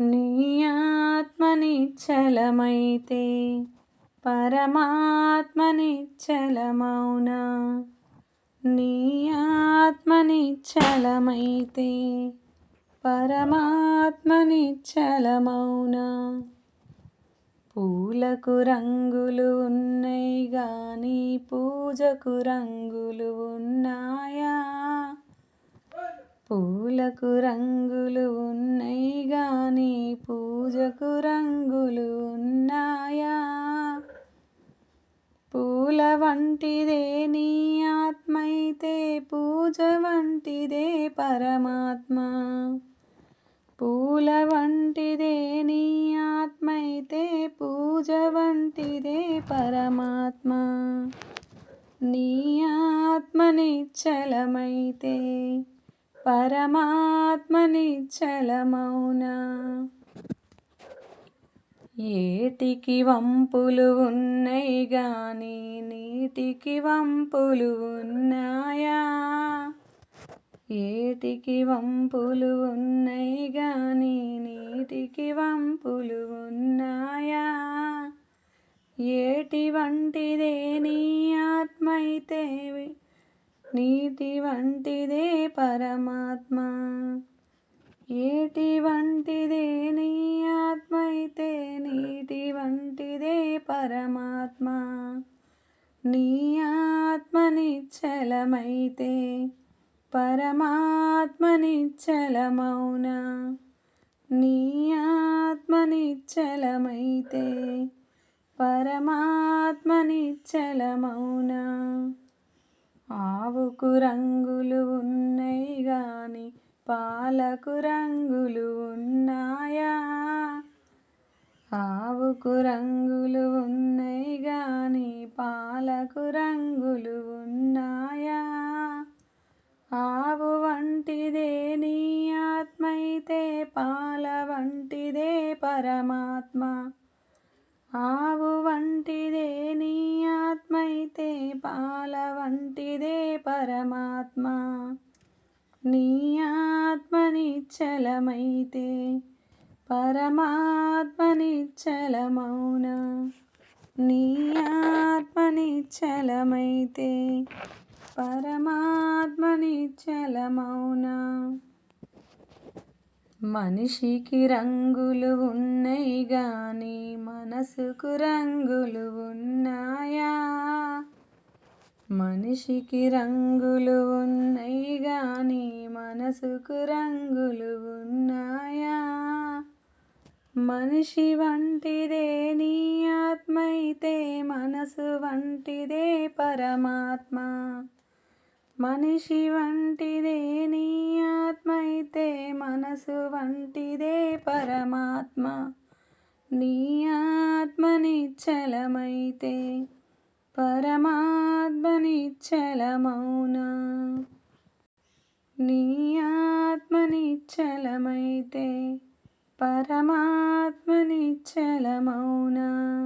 నీ ఆత్మ నిశ్చలమైతే పరమాత్మ నిశ్చలమౌనా. నీ ఆత్మ నిశ్చలమైతే పరమాత్మ నిశ్చలమౌనా. పూలకు రంగులు ఉన్నాయి గాని పూజకు రంగులు ఉన్నాయా. పూలకు రంగులు ఉన్నాయి గాని పూజకు రంగులు ఉన్నాయా. పూల వంటిదే నీ ఆత్మైతే పూజ వంటిదే పరమాత్మ. పూల వంటిదే నీ ఆత్మైతే పూజ వంటిదే పరమాత్మ. నీ ఆత్మ నిశ్చలమైతే పరమాత్మ నిశ్చలమౌనా. ఏటికి వంపులు ఉన్నాయి గాని నీటికి వంపులు ఉన్నాయా. ఏటికి వంపులు ఉన్నాయి గాని నీటికి వంపులు ఉన్నాయా. ఏటి వంటిదే నీ ఆత్మైతే నీటి వంటిదే పరమాత్మ. ఏటి వంటిదే నీ ఆత్మైతే నీటి వంటిదే పరమాత్మ. నీ ఆత్మ నిశ్చలమైతే పరమాత్మ నిశ్చలమౌనా. నీ ఆత్మ నిశ్చలమైతే పరమాత్మ నిశ్చలమౌనా. ఆవుకు రంగులు ఉన్నాయి గాని పాలకు రంగులు ఉన్నాయా. ఆవుకు రంగులు ఉన్నాయి గాని పాలకు రంగులు ఉన్నాయా. ఆవు వంటిదే నీ ఆత్మైతే పాల వంటిదే పరమాత్మ. ఆవు వంటిదే నీ ఆత్మైతే పాల వంటిదే పరమాత్మ. నీ ఆత్మ నిశ్చలమైతే పరమాత్మ నిశ్చలమౌనా. నీ ఆత్మ నిశ్చలమైతే పరమాత్మ నిశ్చలమౌనా. మనిషికి రంగులు ఉన్నాయి గాని మనసుకు రంగులు ఉన్నాయా. మనిషికి రంగులు ఉన్నాయి గాని మనసుకు రంగులు ఉన్నాయా. మనిషి వంటిదే నీ ఆత్మైతే మనసు వంటిదే పరమాత్మ. మనిషి వంటిదే నీ ఆత్మైతే మనసు వంటిదే పరమాత్మ. నీ ఆత్మ నిశ్చలమైతే పరమాత్మ నిశ్చలమౌనా. నీ ఆత్మ నిశ్చలమైతే పరమాత్మ నిశ్చలమౌనా.